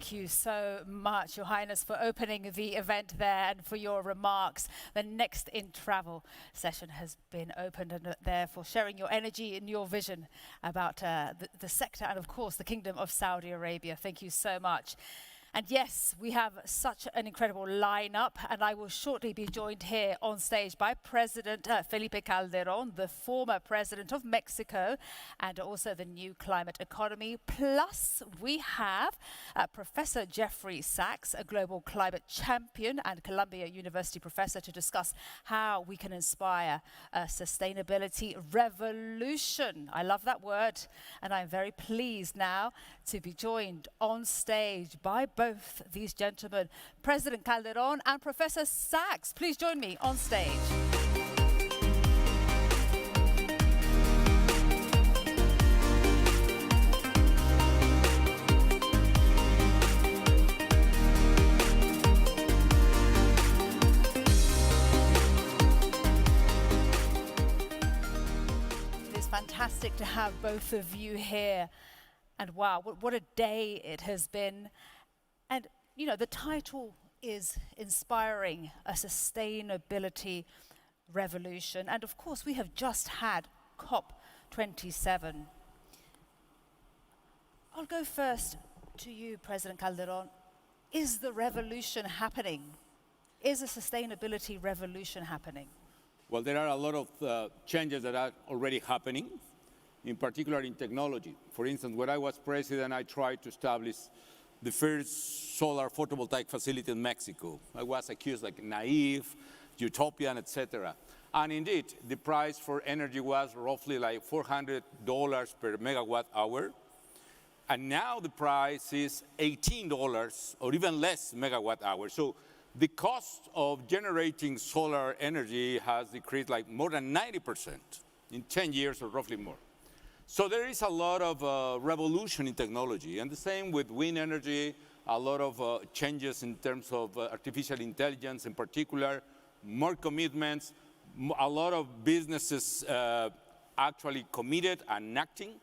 Thank you so much, Your Highness, for opening the event there and for your remarks. The Next in Travel session has been opened, and therefore sharing your energy and your vision about the sector and, of course, the Kingdom of Saudi Arabia. Thank you so much. And yes, we have such an incredible lineup, and I will shortly be joined here on stage by President Felipe Calderón, the former president of Mexico, and also the new climate economy. Plus, we have Professor Jeffrey Sachs, a global climate champion and Columbia University professor, to discuss how we can inspire a sustainability revolution. I love that word, and I'm very pleased now to be joined on stage by both these gentlemen, President Calderón and Professor Sachs. Please join me on stage. It is fantastic to have both of you here. And wow, what a day it has been. And, you know, the title is Inspiring a Sustainability Revolution. And, of course, we have just had COP27. I'll go first to you, President Calderón. Is the revolution happening? Is a sustainability revolution happening? Well, there are a lot of changes that are already happening, in particular in technology. For instance, when I was president, I tried to establish the first solar photovoltaic facility in Mexico. I was accused like naive, utopian, etc. And indeed, the price for energy was roughly like $400 per megawatt hour. And now the price is $18 or even less megawatt hour. So the cost of generating solar energy has decreased like more than 90% in 10 years or roughly more. So there is a lot of revolution in technology, and the same with wind energy, a lot of changes in terms of artificial intelligence in particular, more commitments, a lot of businesses actually committed and acting.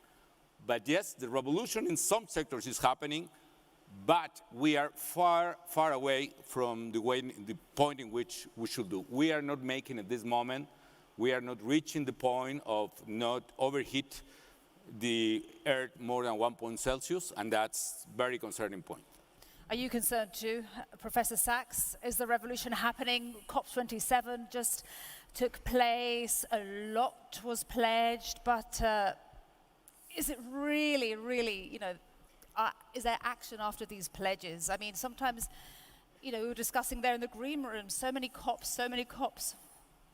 But yes, the revolution in some sectors is happening, but we are far, far away from the point in which we should do. We are not making at this moment, we are not reaching the point of not overheat the Earth more than 1 point Celsius, and that's a very concerning point. Are you concerned too, Professor Sachs? Is the revolution happening? COP27 just took place, a lot was pledged, but is it really, you know, is there action after these pledges? I mean, sometimes, you know, we were discussing there in the green room, so many COPs.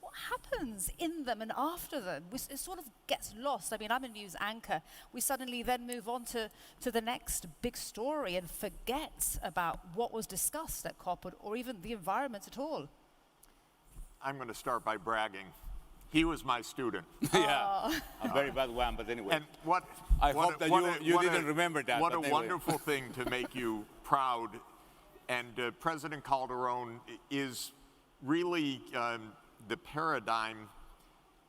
What happens in them and after them? It sort of gets lost. I mean, I'm a news anchor. We suddenly then move on to the next big story and forget about what was discussed at COP or even the environment at all. I'm going to start by bragging. He was my student. Yeah, a very bad one, but anyway. And I hope that you didn't remember that. What a wonderful thing to make you proud. And President Calderón is really the paradigm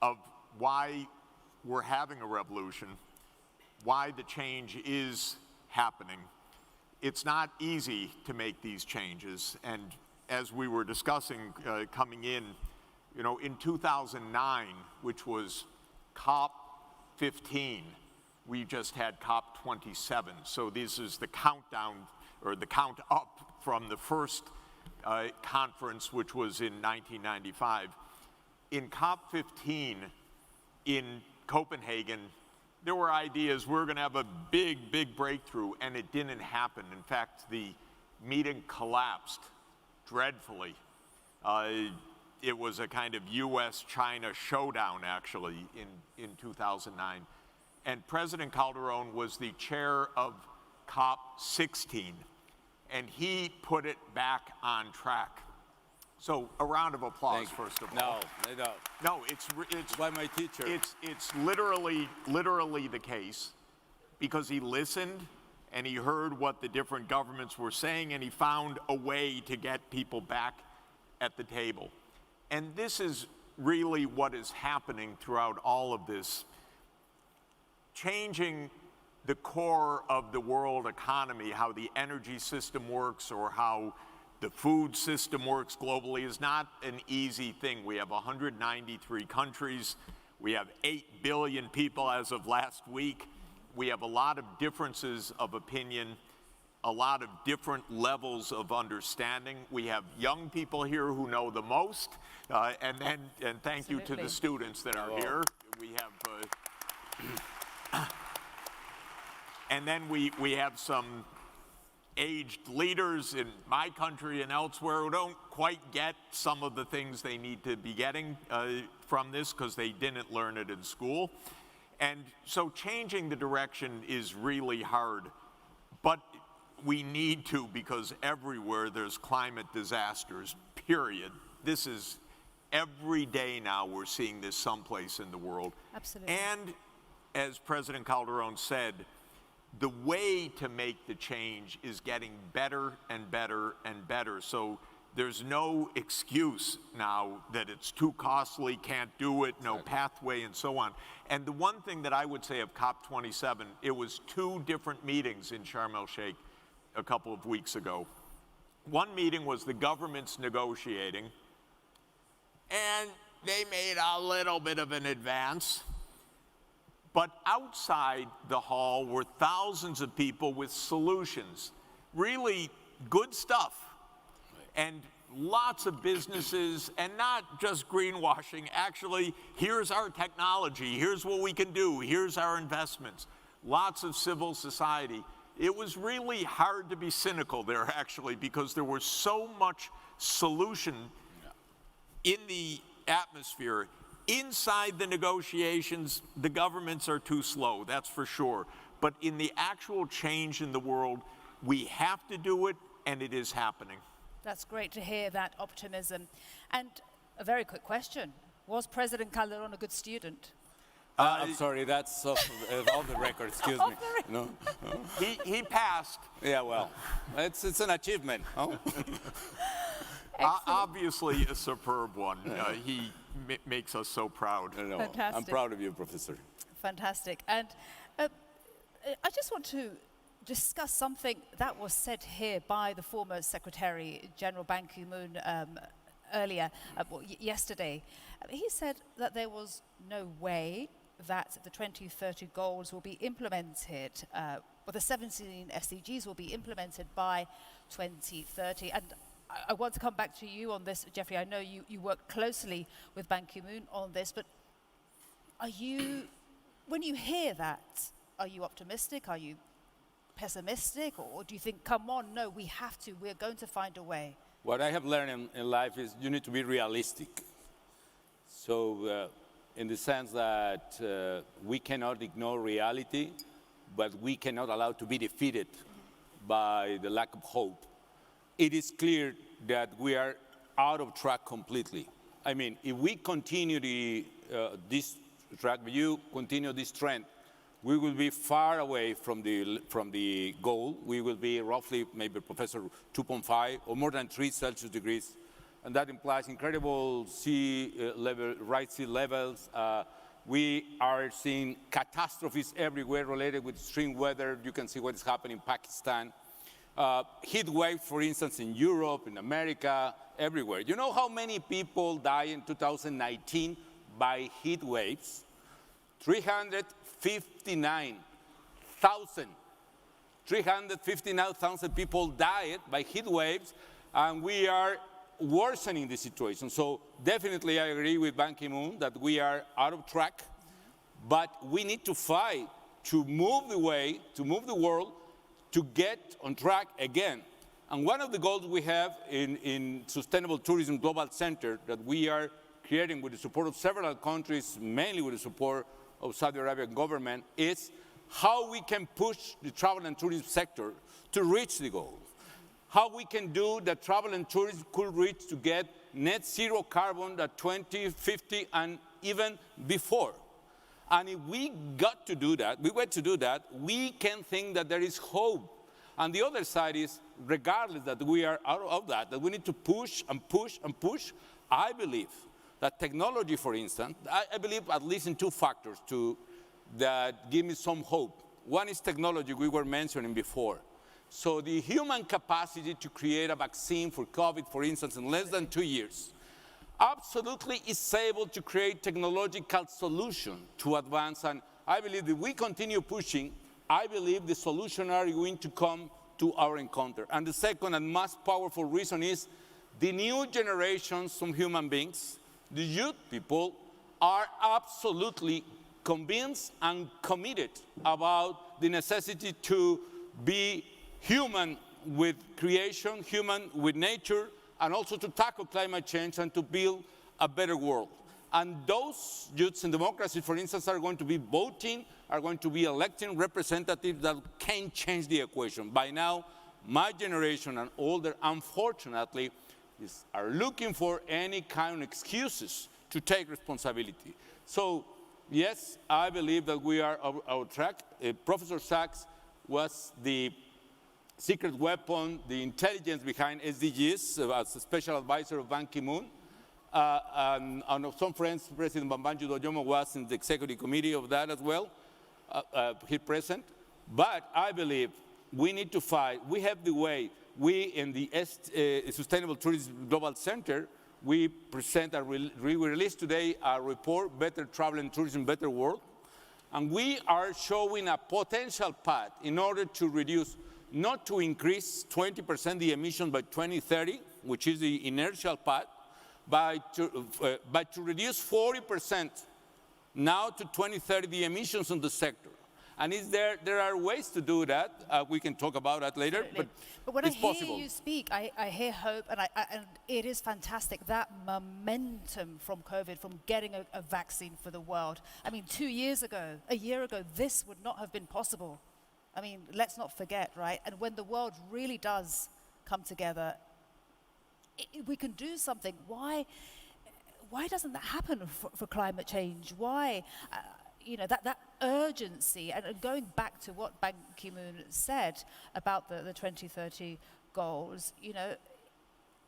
of why we're having a revolution, why the change is happening. It's not easy to make these changes, and as we were discussing coming in, you know, in 2009, which was COP15, we just had COP27. So this is the countdown, or the count up from the first conference, which was in 1995. In COP15 in Copenhagen, there were ideas we're going to have a big breakthrough, and it didn't happen. In fact, the meeting collapsed dreadfully. It was a kind of US-China showdown, actually, in 2009. And President Calderón was the chair of COP16, and he put it back on track. So a round of applause, first of all. No, it's by my teacher. It's literally the case, because he listened and he heard what the different governments were saying, and he found a way to get people back at the table. And this is really what is happening throughout all of this. Changing the core of the world economy, how the energy system works or how the food system works globally, is not an easy thing. We have 193 countries. We have 8 billion people as of last week. We have a lot of differences of opinion, a lot of different levels of understanding. We have young people here who know the most, and thank you to the students that are here. We have, and then we have some aged leaders in my country and elsewhere who don't quite get some of the things they need to be getting from this because they didn't learn it in school. And so changing the direction is really hard, but we need to, because everywhere there's climate disasters, period. This is every day now we're seeing this someplace in the world. Absolutely. And as President Calderón said, the way to make the change is getting better and better and better. So there's no excuse now that it's too costly, can't do it, no pathway, and so on. And the one thing that I would say of COP27, it was 2 different meetings in Sharm el-Sheikh a couple of weeks ago. One meeting was the governments negotiating, and they made a little bit of an advance. But outside the hall were thousands of people with solutions, really good stuff, and lots of businesses, and not just greenwashing. Actually, here's our technology, here's what we can do, here's our investments. Lots of civil society. It was really hard to be cynical there, actually, because there was so much solution in the atmosphere. Inside the negotiations, the governments are too slow, that's for sure. But in the actual change in the world, we have to do it, and it is happening. That's great to hear that optimism. And a very quick question. Was President Calderón a good student? I'm sorry, that's off the record, excuse me. No? He passed. Yeah, well, it's an achievement. Oh? Obviously a superb one. He makes us so proud. No, Fantastic. I'm proud of you, Professor. Fantastic. And I just want to discuss something that was said here by the former Secretary General Ban Ki-moon earlier, yesterday. He said that there was no way that the 2030 goals will be implemented, or the 17 SDGs will be implemented by 2030. And I want to come back to you on this, Jeffrey. I know you work closely with Ban Ki-moon on this, but when you hear that, are you optimistic? Are you pessimistic? Or do you think, come on, no, we're going to find a way? What I have learned in life is you need to be realistic. So in the sense that we cannot ignore reality, but we cannot allow to be defeated by the lack of hope. It is clear that we are out of track completely. I mean, if we continue this track, if you continue this trend, we will be far away from the goal. We will be roughly, maybe, Professor, 2.5 or more than 3 Celsius degrees. And that implies incredible rise sea levels. We are seeing catastrophes everywhere related with extreme weather. You can see what is happening in Pakistan. Heat waves, for instance, in Europe, in America, everywhere. You know how many people died in 2019 by heat waves? 359,000. 359,000 people died by heat waves, and we are worsening the situation. So definitely I agree with Ban Ki-moon that we are out of track, but we need to fight to move the world to get on track again. And one of the goals we have in Sustainable Tourism Global Center that we are creating with the support of several countries, mainly with the support of Saudi Arabian government, is how we can push the travel and tourism sector to reach the goal. How we can do that travel and tourism could reach to get net zero carbon at 2050 and even before. And if we got to do that, we can think that there is hope. And the other side is, regardless that we are out of that we need to push and push and push. I believe that technology, for instance, I believe at least in 2 factors that give me some hope. One is technology we were mentioning before. So the human capacity to create a vaccine for COVID, for instance, in less than 2 years, absolutely is able to create technological solution to advance. And I believe that we continue pushing, I believe the solution are going to come to our encounter. And the second and most powerful reason is the new generations of human beings, the youth people, are absolutely convinced and committed about the necessity to be human with creation, human with nature, and also to tackle climate change and to build a better world. And those youths in democracy, for instance, are going to be voting, are going to be electing representatives that can change the equation. By now, my generation and older, unfortunately, are looking for any kind of excuses to take responsibility. So, yes, I believe that we are on track. Professor Sachs was the secret weapon, the intelligence behind SDGs, as a special advisor of Ban Ki-moon. And some friends, President Bambanji Doyomo was in the executive committee of that as well, here present. But I believe we need to fight. We have the way. We in the Sustainable Tourism Global Center, we released today a report, Better Travel and Tourism, Better World. And we are showing a potential path in order to reduce, not to increase 20% the emission by 2030, which is the inertial path, but to reduce 40% now to 2030 the emissions in the sector. And there are ways to do that. We can talk about that later, Absolutely. but when it's I hear possible. you speak, I hear hope, and it is fantastic, that momentum from COVID, from getting a vaccine for the world. I mean, 2 years ago, a year ago, this would not have been possible. I mean, let's not forget, right? And when the world really does come together, we can do something. Why doesn't that happen for climate change? Why? You know, that urgency, and going back to what Ban Ki-moon said about the 2030 goals, you know,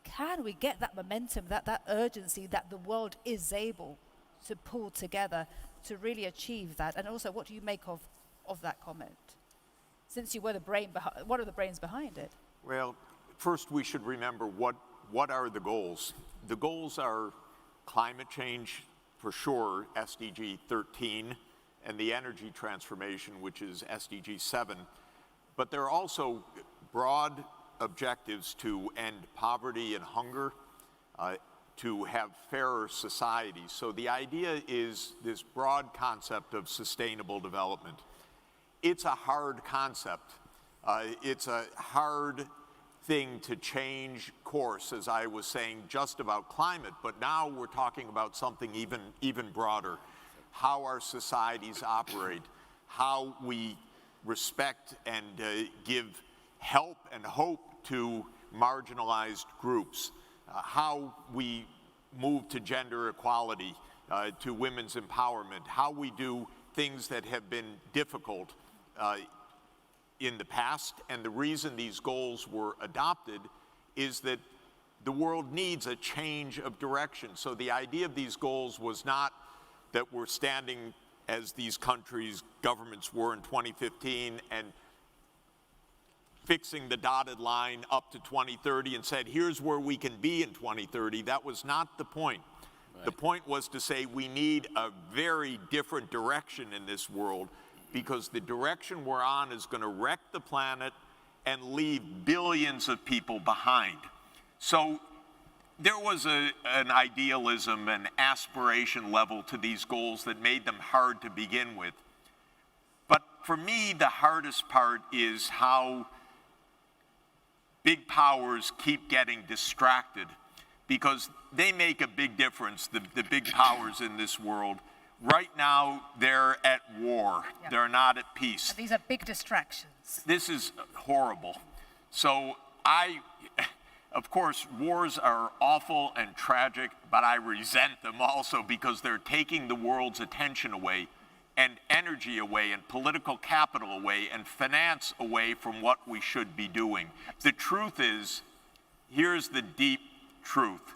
can we get that momentum, that urgency that the world is able to pull together to really achieve that? And also, what do you make of that comment? Since you were one of the brains behind it. Well, first we should remember what are the goals. The goals are climate change, for sure, SDG 13, and the energy transformation, which is SDG 7. But there are also broad objectives to end poverty and hunger, to have fairer societies. So the idea is this broad concept of sustainable development. It's a hard concept. It's a hard thing to change course, as I was saying, just about climate, but now we're talking about something even broader. How our societies operate, how we respect and give help and hope to marginalized groups, how we move to gender equality, to women's empowerment, how we do things that have been difficult in the past. And the reason these goals were adopted is that the world needs a change of direction. So the idea of these goals was not that we're standing as these countries' governments were in 2015 and fixing the dotted line up to 2030 and said, here's where we can be in 2030. That was not the point. Right. The point was to say we need a very different direction in this world, because the direction we're on is going to wreck the planet and leave billions of people behind. So there was an idealism, an aspiration level to these goals that made them hard to begin with. But for me, the hardest part is how big powers keep getting distracted, because they make a big difference, the big powers in this world. Right now, they're at war. Yeah. They're not at peace. And these are big distractions. This is horrible. So of course, wars are awful and tragic, but I resent them also because they're taking the world's attention away, and energy away, and political capital away, and finance away from what we should be doing. The truth is, here's the deep truth.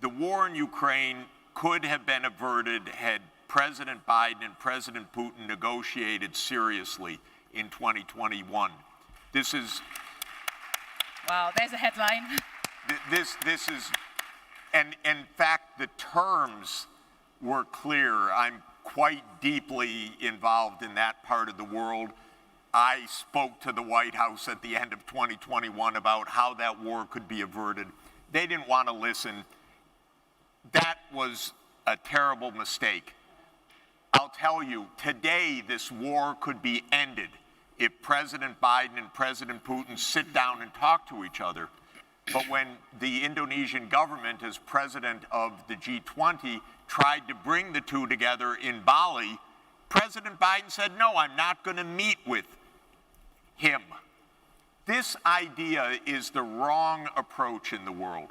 The war in Ukraine could have been averted had President Biden and President Putin negotiated seriously in 2021. This is... Wow, there's a headline. This is, and in fact, the terms were clear. I'm quite deeply involved in that part of the world. I spoke to the White House at the end of 2021 about how that war could be averted. They didn't want to listen. That was a terrible mistake. I'll tell you, today this war could be ended if President Biden and President Putin sit down and talk to each other. But when the Indonesian government, as president of the G20, tried to bring the two together in Bali, President Biden said, no, I'm not going to meet with him. This idea is the wrong approach in the world,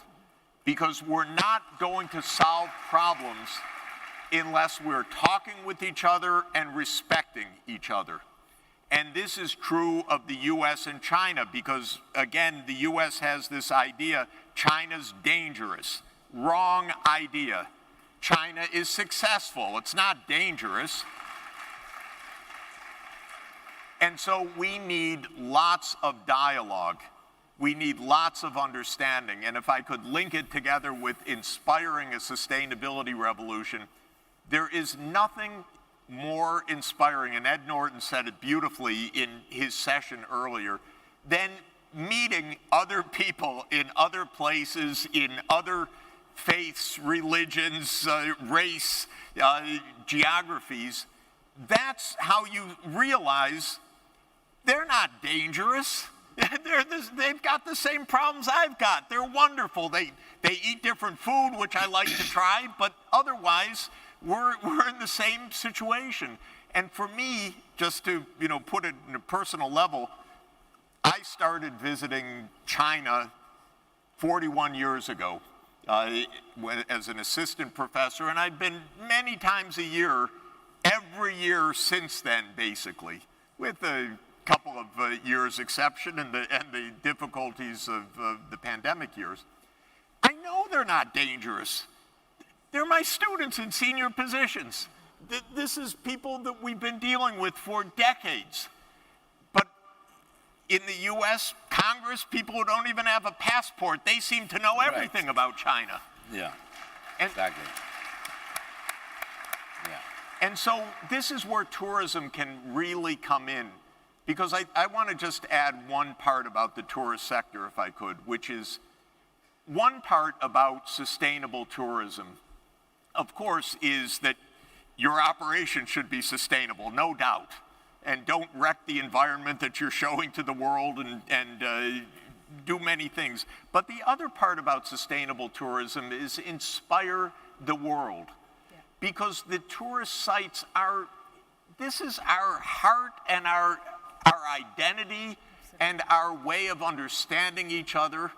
because we're not going to solve problems unless we're talking with each other and respecting each other. And this is true of the US and China, because again, the US has this idea, China's dangerous. Wrong idea. China is successful, it's not dangerous. And so we need lots of dialogue. We need lots of understanding. And if I could link it together with inspiring a sustainability revolution, there is nothing more inspiring, and Ed Norton said it beautifully in his session earlier, than meeting other people in other places, in other faiths, religions, race, geographies. That's how you realize they're not dangerous. They've got the same problems I've got. They're wonderful. They eat different food, which I like to try, but otherwise, we're in the same situation. And for me, just to put it in a personal level, I started visiting China 41 years ago as an assistant professor, and I've been many times a year, every year since then, basically, with a couple of years exception and the difficulties of the pandemic years. I know they're not dangerous. They're my students in senior positions. This is people that we've been dealing with for decades. But in the US Congress, people who don't even have a passport, they seem to know everything about China. Yeah, and, exactly. Yeah. And so this is where tourism can really come in. Because I want to just add one part about the tourist sector, if I could, which is one part about sustainable tourism, of course, is that your operation should be sustainable, no doubt. And don't wreck the environment that you're showing to the world and do many things. But the other part about sustainable tourism is inspire the world. Yeah. Because the tourist sites this is our heart and our identity and our way of understanding each other.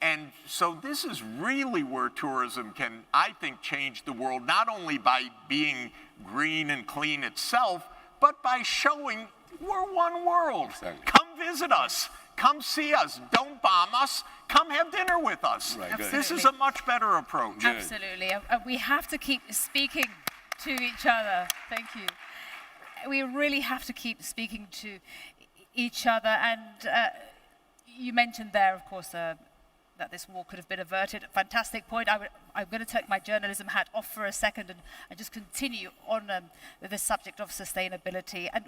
And so this is really where tourism can, I think, change the world, not only by being green and clean itself, but by showing we're one world. Exactly. Come visit us. Come see us. Don't bomb us. Come have dinner with us. Right, this is a much better approach. Good. Absolutely. We have to keep speaking to each other. Thank you. We really have to keep speaking to each other. And you mentioned there, of course, that this war could have been averted. Fantastic point. I'm going to take my journalism hat off for a second and just continue on with the subject of sustainability. And,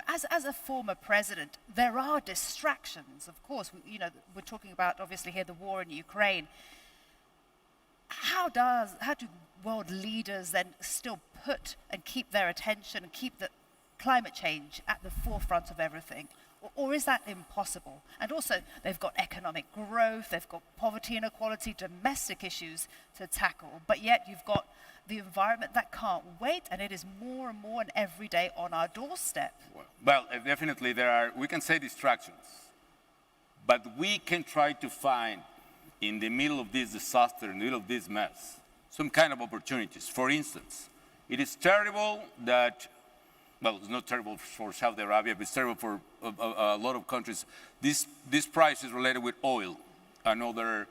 as a former president, there are distractions, of course. We're talking about, obviously, here the war in Ukraine. How do world leaders then still put and keep their attention and keep the climate change at the forefront of everything? Or is that impossible? And also, they've got economic growth, they've got poverty, inequality, domestic issues to tackle, but yet you've got the environment that can't wait, and it is more and more and every day on our doorstep. Well, definitely we can say distractions, but we can try to find, in the middle of this disaster, in the middle of this mess, some kind of opportunities. For instance, it is terrible that, well, it's not terrible for Saudi Arabia, but it's terrible for a lot of countries. This price is related with oil and other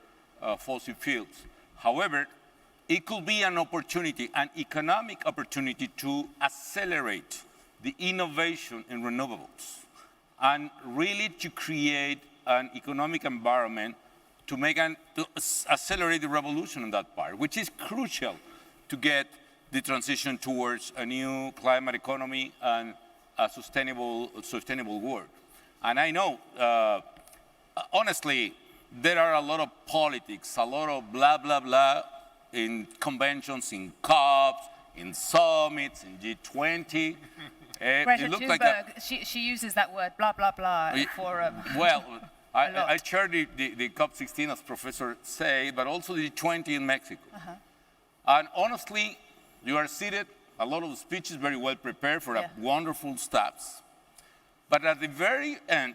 fossil fuels. However, it could be an opportunity, an economic opportunity to accelerate the innovation in renewables and really to create an economic environment to accelerate the revolution in that part, which is crucial to get the transition towards a new climate economy and a sustainable world. And I know, honestly, there are a lot of politics, a lot of blah, blah, blah in conventions, in COPs, in summits, in G20. Greta Thunberg, she uses that word, blah, blah, blah, for... Well, I chair the COP16, as Professor said, but also the G20 in Mexico. And honestly, you are seated, a lot of the speeches very well prepared for a wonderful staffs. But at the very end,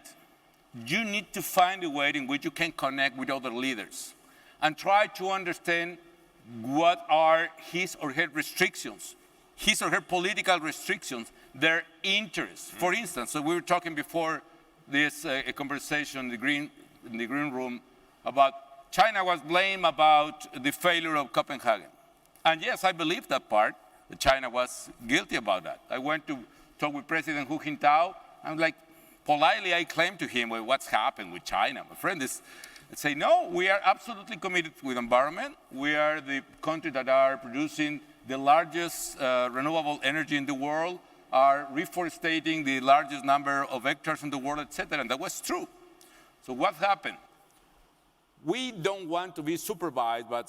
you need to find a way in which you can connect with other leaders and try to understand what are his or her restrictions, his or her political restrictions, their interests. For instance, so we were talking before this conversation in the green room about China was blamed about the failure of Copenhagen. And yes, I believe that part, that China was guilty about that. I went to talk with President Hu Jintao, and like, politely I claimed to him, well, what's happened with China? My friend is, say, no, we are absolutely committed with environment. We are the country that are producing the largest renewable energy in the world, are reforestating the largest number of hectares in the world, etc. And that was true. So what happened? We don't want to be supervised by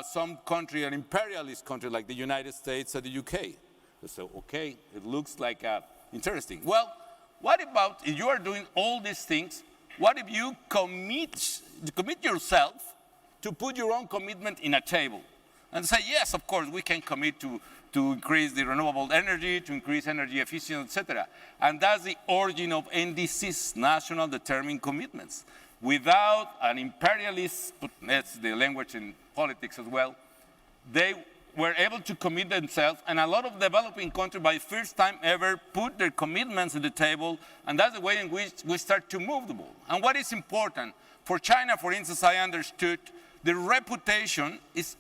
some country, an imperialist country like the United States or the UK. So, okay, it looks like interesting. Well, what about if you are doing all these things? What if you commit yourself to put your own commitment in a table and say, yes, of course, we can commit to increase the renewable energy, to increase energy efficiency, etc. And that's the origin of NDCs, national determined commitments. Without an imperialist, that's the language in politics as well, they were able to commit themselves, and a lot of developing countries, by the first time ever, put their commitments on the table, and that's the way in which we start to move the ball. And what is important, for China, for instance, I understood, the reputation is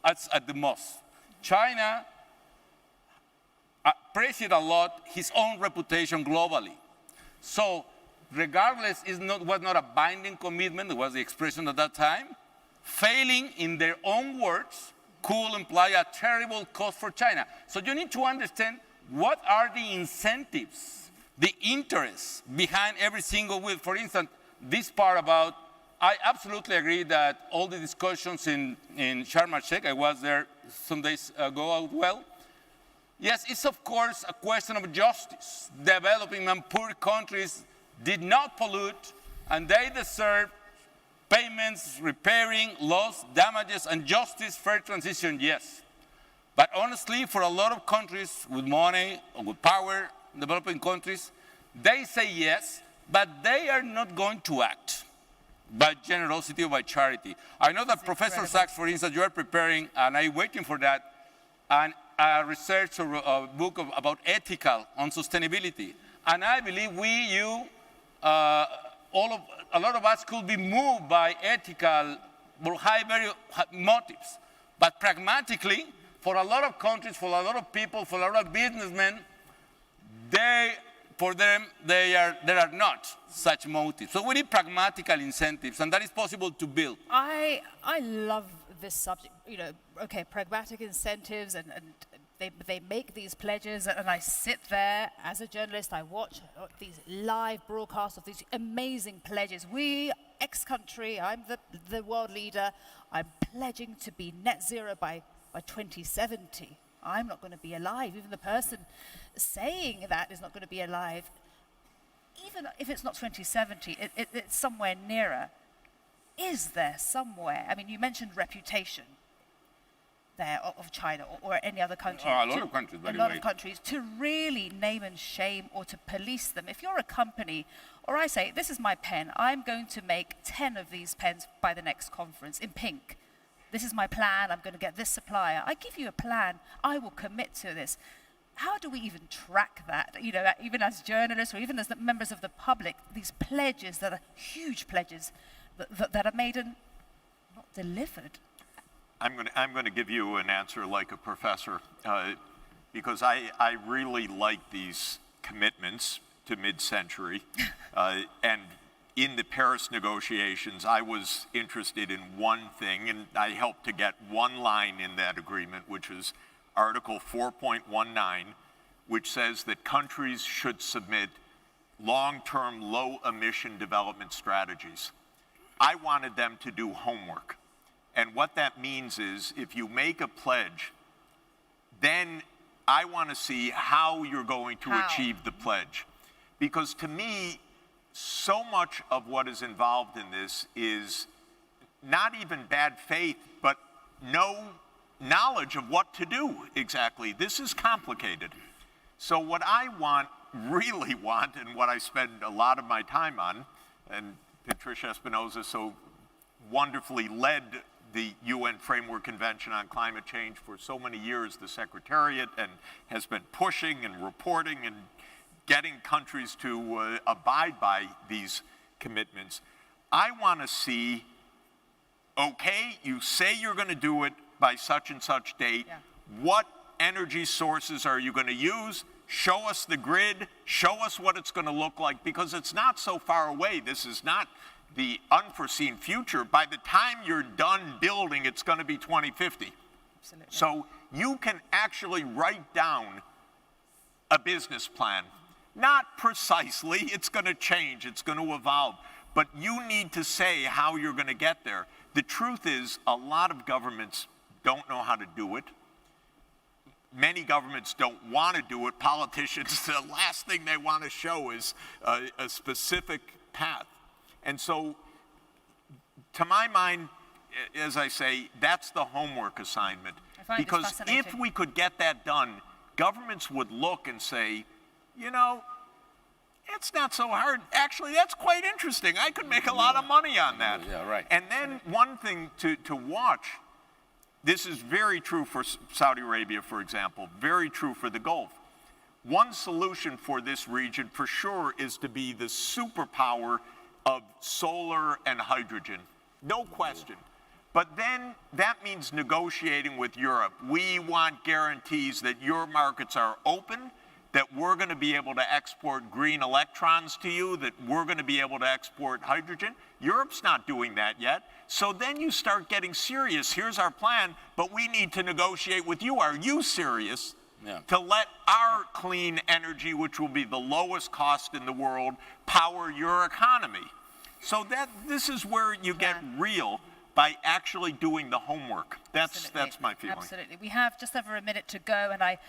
at the most. China appreciated a lot his own reputation globally. So, regardless, it was not a binding commitment, it was the expression at that time. Failing in their own words could imply a terrible cost for China. So you need to understand what are the incentives, the interests behind every single will. For instance, this part about, I absolutely agree that all the discussions in Sharm el-Sheikh, I was there some days ago as well. Yes, it's of course a question of justice. Developing and poor countries did not pollute, and they deserve payments, repairing, loss, damages, and justice, fair transition, yes. But honestly, for a lot of countries with money or with power, developing countries, they say yes, but they are not going to act by generosity or by charity. I know that Professor Sachs, for instance, you are preparing, and I'm waiting for that, and a research or a book about ethical on sustainability. And I believe a lot of us could be moved by ethical or high value motives. But pragmatically, for a lot of countries, for a lot of people, for a lot of businessmen, there are not such motives. So we need pragmatical incentives, and that is possible to build. I love this subject. You know, okay, pragmatic incentives, and they make these pledges, and I sit there as a journalist, I watch these live broadcasts of these amazing pledges. We, X-country, I'm the world leader, I'm pledging to be net zero by 2070. I'm not going to be alive. Even the person saying that is not going to be alive. Even if it's not 2070, it's somewhere nearer. Is there somewhere? I mean, you mentioned reputation there of China or any other country. A lot of countries, by the way. A lot of countries, to really name and shame or to police them. If you're a company, or I say, this is my pen, I'm going to make 10 of these pens by the next conference in pink. This is my plan, I'm going to get this supplier. I give you a plan, I will commit to this. How do we even track that? You know, even as journalists or even as the members of the public, these pledges that are huge pledges that are made and not delivered. I'm going to give you an answer like a professor, because I really like these commitments to mid-century. And in the Paris negotiations, I was interested in one thing, and I helped to get one line in that agreement, which is Article 4.19, which says that countries should submit long-term low-emission development strategies. I wanted them to do homework. And what that means is if you make a pledge, then I want to see how you're going to achieve the pledge. Because to me, so much of what is involved in this is not even bad faith, but no knowledge of what to do exactly. This is complicated. So what I really want, and what I spend a lot of my time on, and Patricia Espinosa so wonderfully led the UN Framework Convention on Climate Change for so many years, the Secretariat, and has been pushing and reporting and getting countries to abide by these commitments. I want to see, okay, you say you're going to do it by such and such date. Yeah. What energy sources are you going to use? Show us the grid. Show us what it's going to look like, because it's not so far away. This is not the unforeseen future. By the time you're done building, it's going to be 2050. Absolutely. So you can actually write down a business plan. Not precisely, it's going to change, it's going to evolve, but you need to say how you're going to get there. The truth is, a lot of governments don't know how to do it. Many governments don't want to do it. Politicians, the last thing they want to show is a specific path. And so, to my mind, as I say, that's the homework assignment. Because if we could get that done, governments would look and say, you know, it's not so hard. Actually, that's quite interesting. I could make a lot of money on that. Yeah, right. And then one thing to watch, this is very true for Saudi Arabia, for example, very true for the Gulf. One solution for this region, for sure, is to be the superpower of solar and hydrogen. No question. But then that means negotiating with Europe. We want guarantees that your markets are open, that we're going to be able to export green electrons to you, that we're going to be able to export hydrogen. Europe's not doing that yet. So then you start getting serious. Here's our plan, but we need to negotiate with you. Are you serious to let our clean energy, which will be the lowest cost in the world, power your economy? So this is where you get real, by actually doing the homework. That's my feeling. Absolutely. We have just over a minute to go, and I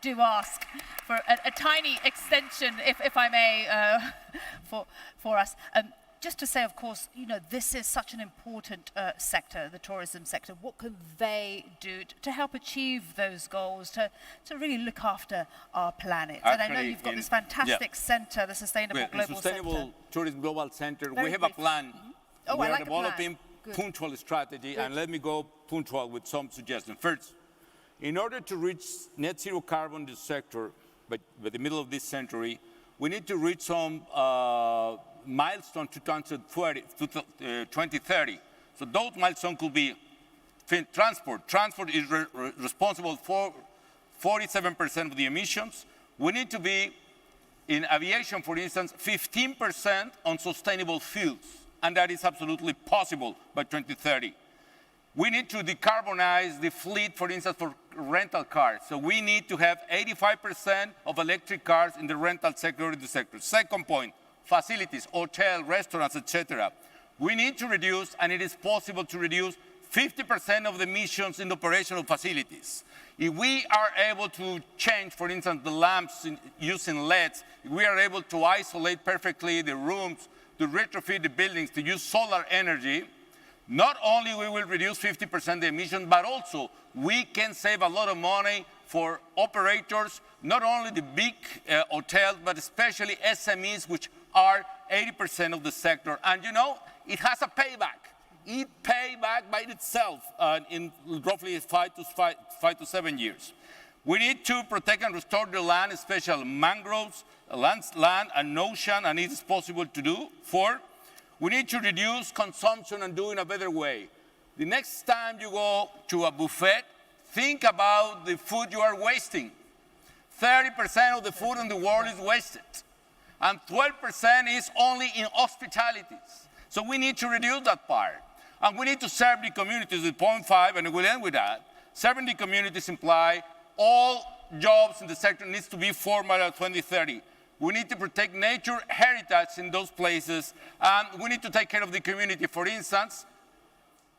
do ask for a tiny extension, if I may, for us. Just to say, of course, you know, this is such an important sector, the tourism sector. What can they do to help achieve those goals, to really look after our planet? Actually, and I know you've got this fantastic center, the Sustainable Global Center. Sustainable Tourism Global Center. We have a plan. Oh, we I are like developing punctual strategy, and let me go punctual with some suggestions. First, in order to reach net zero carbon in the sector by the middle of this century, we need to reach some milestone to 2030. So those milestones could be transport. Transport is responsible for 47% of the emissions. We need to be, in aviation, for instance, 15% on sustainable fuels. And that is absolutely possible by 2030. We need to decarbonize the fleet, for instance, for rental cars. So we need to have 85% of electric cars in the rental sector in the sector. Second point, facilities, hotel, restaurants, etc. We need to reduce, and it is possible to reduce, 50% of the emissions in the operational facilities. If we are able to change, for instance, the lamps using LEDs, if we are able to isolate perfectly the rooms, to retrofit the buildings, to use solar energy, not only we will reduce 50% the emissions, but also we can save a lot of money for operators, not only the big hotels, but especially SMEs, which are 80% of the sector. And you know, it has a payback. It pays back by itself in roughly 5 to 7 years. We need to protect and restore the land, especially mangroves, land and ocean, and it is possible to do. 4, we need to reduce consumption and do it in a better way. The next time you go to a buffet, think about the food you are wasting. 30% of the food in the world is wasted, and 12% is only in hospitalities. So we need to reduce that part. And we need to serve the communities with 0.5, and we'll end with that. Serving the communities imply all jobs in the sector needs to be formal by 2030. We need to protect nature heritage in those places, and we need to take care of the community. For instance,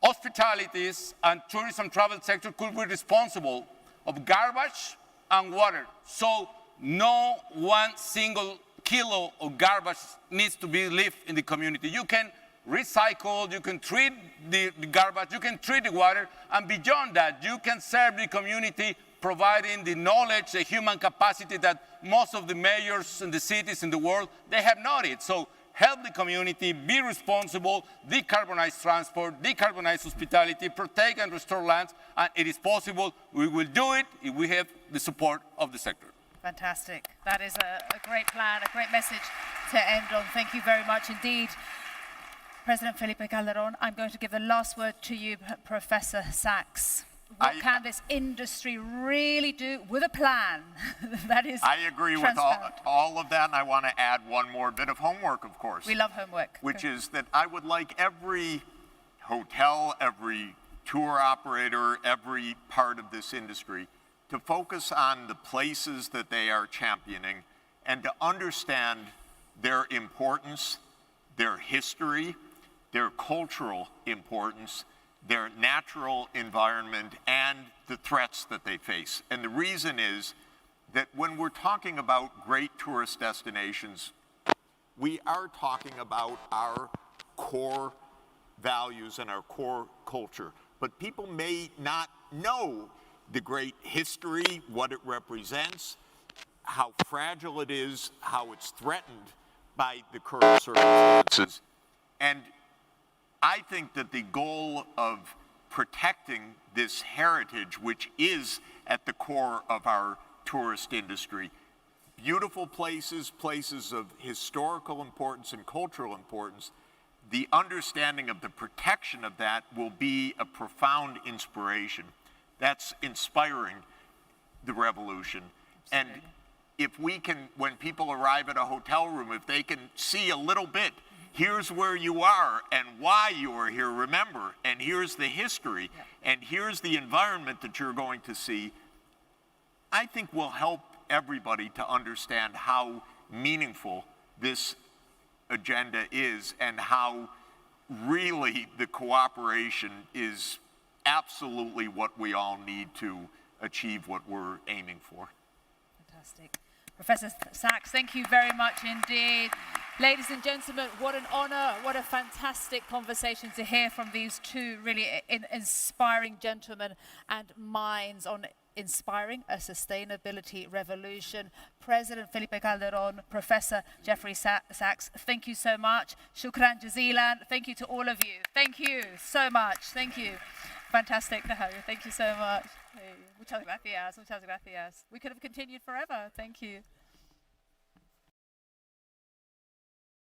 hospitalities and tourism travel sector could be responsible of garbage and water. So no one single kilo of garbage needs to be left in the community. You can recycle, you can treat the garbage, you can treat the water, and beyond that, you can serve the community, providing the knowledge, the human capacity that most of the mayors in the cities in the world, they have not it. So help the community, be responsible, decarbonize transport, decarbonize hospitality, protect and restore lands, and it is possible. We will do it if we have the support of the sector. Fantastic. That is a great plan, a great message to end on. Thank you very much indeed. President Felipe Calderón, I'm going to give the last word to you, Professor Sachs. What can this industry really do with a plan that is I agree with all of that, and I want to add one more bit of homework, of course. We love homework. Which is that I would like every hotel, every tour operator, every part of this industry to focus on the places that they are championing and to understand their importance, their history, their cultural importance, their natural environment, and the threats that they face. And the reason is that when we're talking about great tourist destinations, we are talking about our core values and our core culture. But people may not know the great history, what it represents, how fragile it is, how it's threatened by the current circumstances. And I think that the goal of protecting this heritage, which is at the core of our tourist industry, beautiful places, places of historical importance and cultural importance, the understanding of the protection of that will be a profound inspiration. That's inspiring the revolution. And if we can, when people arrive at a hotel room, if they can see a little bit, here's where you are and why you are here, remember, and here's the history, and here's the environment that you're going to see, I think will help everybody to understand how meaningful this agenda is and how really the cooperation is absolutely what we all need to achieve what we're aiming for. Fantastic. Professor Sachs, thank you very much indeed. Ladies and gentlemen, what an honor, what a fantastic conversation to hear from these two really inspiring gentlemen and minds on inspiring a sustainability revolution. President Felipe Calderón, Professor Jeffrey Sachs, thank you so much. Shukran jazilan. Thank you to all of you. Thank you so much. Thank you. Fantastic to have you. Thank you so much. Muchas gracias. Muchas gracias. We could have continued forever. Thank you.